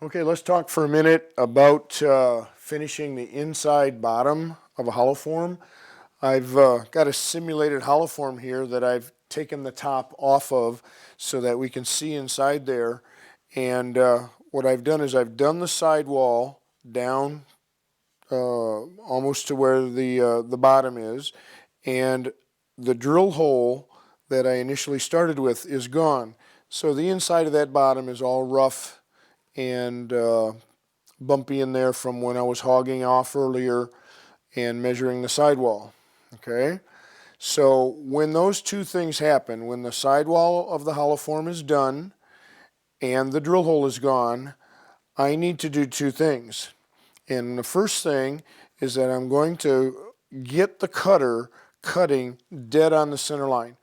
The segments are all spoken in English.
Okay, let's talk for a minute about finishing the inside bottom of a hollow form. I've got a simulated hollow form here that I've taken the top off of so that we can see inside there. And what I've done is I've done the sidewall down almost to where the bottom is, and the drill hole that I initially started with is gone. So the inside of that bottom is all rough and bumpy in there from when I was hogging off earlier and measuring the sidewall. Okay, so when those two things happen, when the sidewall of the hollow form is done and the drill hole is gone, I need to do two things. And the first thing is that I'm going to get the cutter cutting dead on the center line.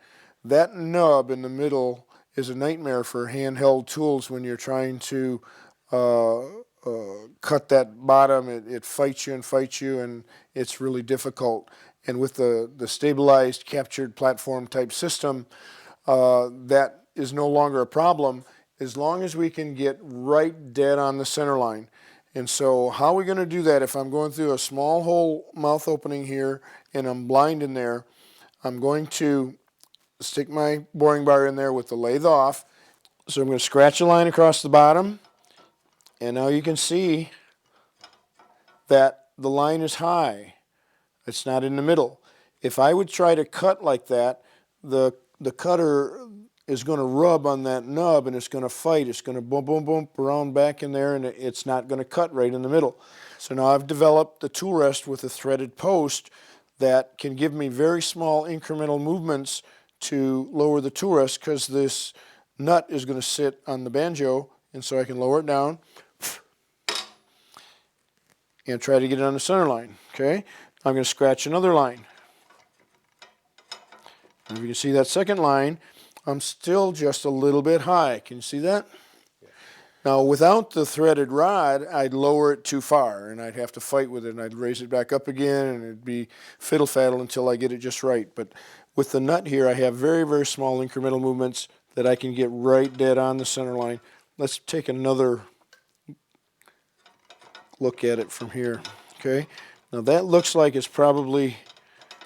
That nub in the middle is a nightmare for handheld tools when you're trying to cut that bottom. It fights you, and it's really difficult. And with the stabilized captured platform type system, that is no longer a problem as long as we can get right dead on the center line. And so how are we going to do that? If I'm going through a small hole mouth opening here and I'm blind in there, I'm going to stick my boring bar in there with the lathe off. So I'm going to scratch a line across the bottom, and now you can see that the line is high. It's not in the middle. If I would try to cut like that, the cutter is going to rub on that nub and it's going to fight. It's going to bump, bump, bump around back in there, and it's not going to cut right in the middle. So now I've developed the tool rest with a threaded post that can give me very small incremental movements to lower the tool rest, because this nut is going to sit on the banjo, and so I can lower it down and try to get it on the center line. Okay, I'm going to scratch another line. And if you can see that second line, I'm still just a little bit high. Can you see that? Yeah. Now, without the threaded rod, I'd lower it too far, and I'd have to fight with it, and I'd raise it back up again, and it'd be fiddle-faddle until I get it just right. But with the nut here, I have very, very small incremental movements that I can get right dead on the center line. Let's take another look at it from here. Okay, now that looks like it's probably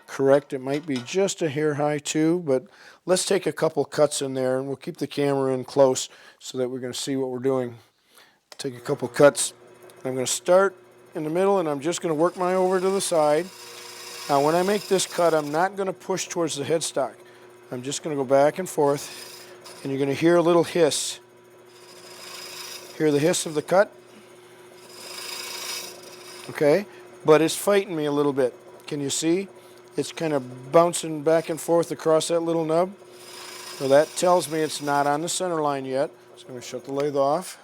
correct. It might be just a hair high too, but let's take a couple cuts in there, and we'll keep the camera in close so that we're going to see what we're doing. Take a couple cuts. I'm going to start in the middle, and I'm just going to work my way over to the side. Now when I make this cut, I'm not going to push towards the headstock. I'm just going to go back and forth, and you're going to hear a little hiss. Hear the hiss of the cut? Okay, but it's fighting me a little bit. Can you see? It's kind of bouncing back and forth across that little nub. So that tells me it's not on the center line yet. So I'm going to shut the lathe off.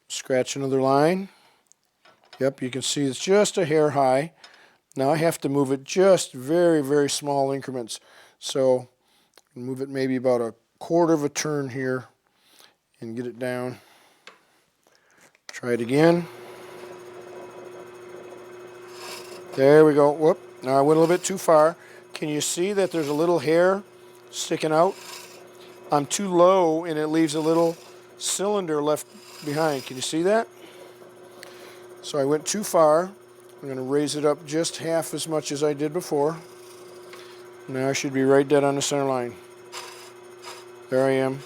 Scratch another line. Yep, you can see it's just a hair high. Now I have to move it just very, very small increments. So move it maybe about a quarter of a turn here and get it down. Try it again. There we go. Whoop. Now I went a little bit too far. Can you see that there's a little hair sticking out? I'm too low, and it leaves a little cylinder left behind. Can you see that? So I went too far. I'm going to raise it up just half as much as I did before. Now I should be right dead on the center line. There I am.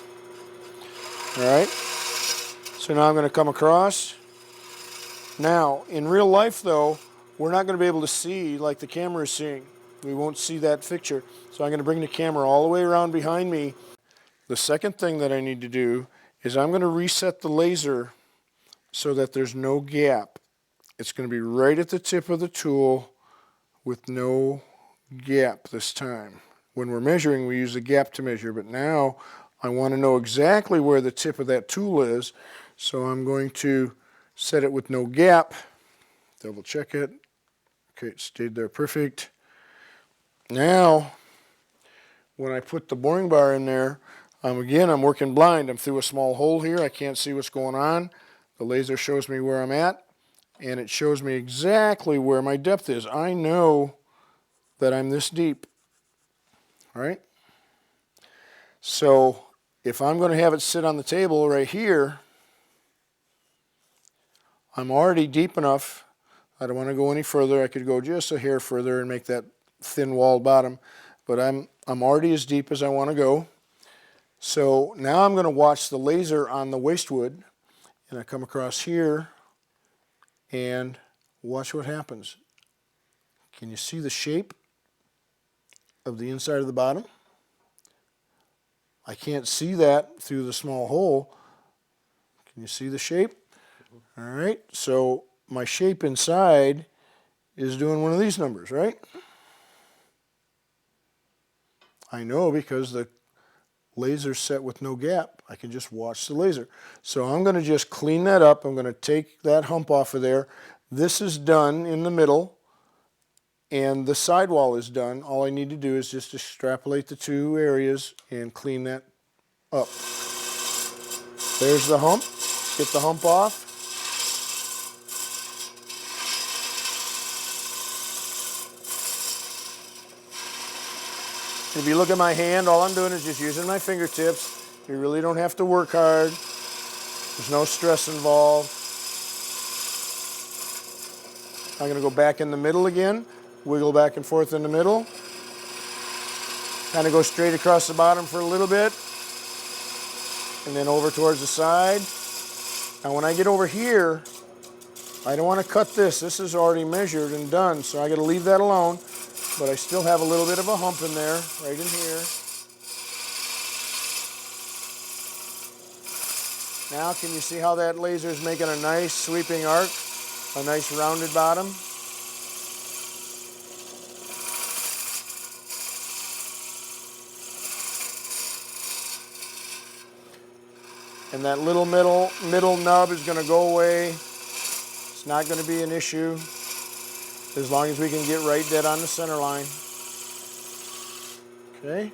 All right. So now I'm going to come across. Now, in real life, though, we're not going to be able to see like the camera is seeing. We won't see that picture. So I'm going to bring the camera all the way around behind me. The second thing that I need to do is I'm going to reset the laser so that there's no gap. It's going to be right at the tip of the tool with no gap this time. When we're measuring, we use the gap to measure, but now I want to know exactly where the tip of that tool is, so I'm going to set it with no gap, double check it. Okay, it stayed there perfect. Now, when I put the boring bar in there, again, I'm working blind. I'm through a small hole here. I can't see what's going on. The laser shows me where I'm at, and it shows me exactly where my depth is. I know that I'm this deep. All right? So if I'm going to have it sit on the table right here, I'm already deep enough. I don't want to go any further. I could go just a hair further and make that thin walled bottom, but I'm already as deep as I want to go. So now I'm going to watch the laser on the waste wood, and I come across here and watch what happens. Can you see the shape of the inside of the bottom? I can't see that through the small hole. Can you see the shape? All right, so my shape inside is doing one of these numbers, right? I know because the laser's set with no gap. I can just watch the laser. So I'm going to just clean that up. I'm going to take that hump off of there. This is done in the middle, and the sidewall is done. All I need to do is just extrapolate the two areas and clean that up. There's the hump. Get the hump off. If you look at my hand, all I'm doing is just using my fingertips. You really don't have to work hard. There's no stress involved. I'm going to go back in the middle again, wiggle back and forth in the middle. Kind of go straight across the bottom for a little bit, and then over towards the side. Now when I get over here, I don't want to cut this. This is already measured and done, so I got to leave that alone. But I still have a little bit of a hump in there, right in here. Now can you see how that laser is making a nice sweeping arc, a nice rounded bottom? And that little middle nub is going to go away. It's not going to be an issue as long as we can get right dead on the center line. Okay,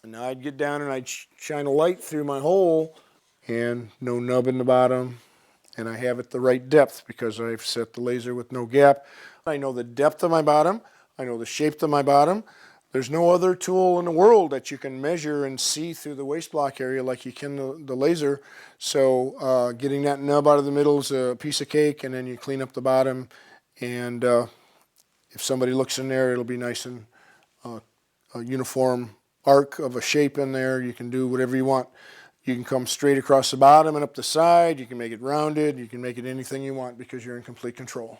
and now I'd get down and I'd shine a light through my hole, and no nub in the bottom, and I have it the right depth because I've set the laser with no gap. I know the depth of my bottom, I know the shape of my bottom. There's no other tool in the world that you can measure and see through the waste block area like you can the laser. So getting that nub out of the middle is a piece of cake, and then you clean up the bottom, and if somebody looks in there, it'll be nice and a uniform arc of a shape in there. You can do whatever you want. You can come straight across the bottom and up the side. You can make it rounded. You can make it anything you want because you're in complete control.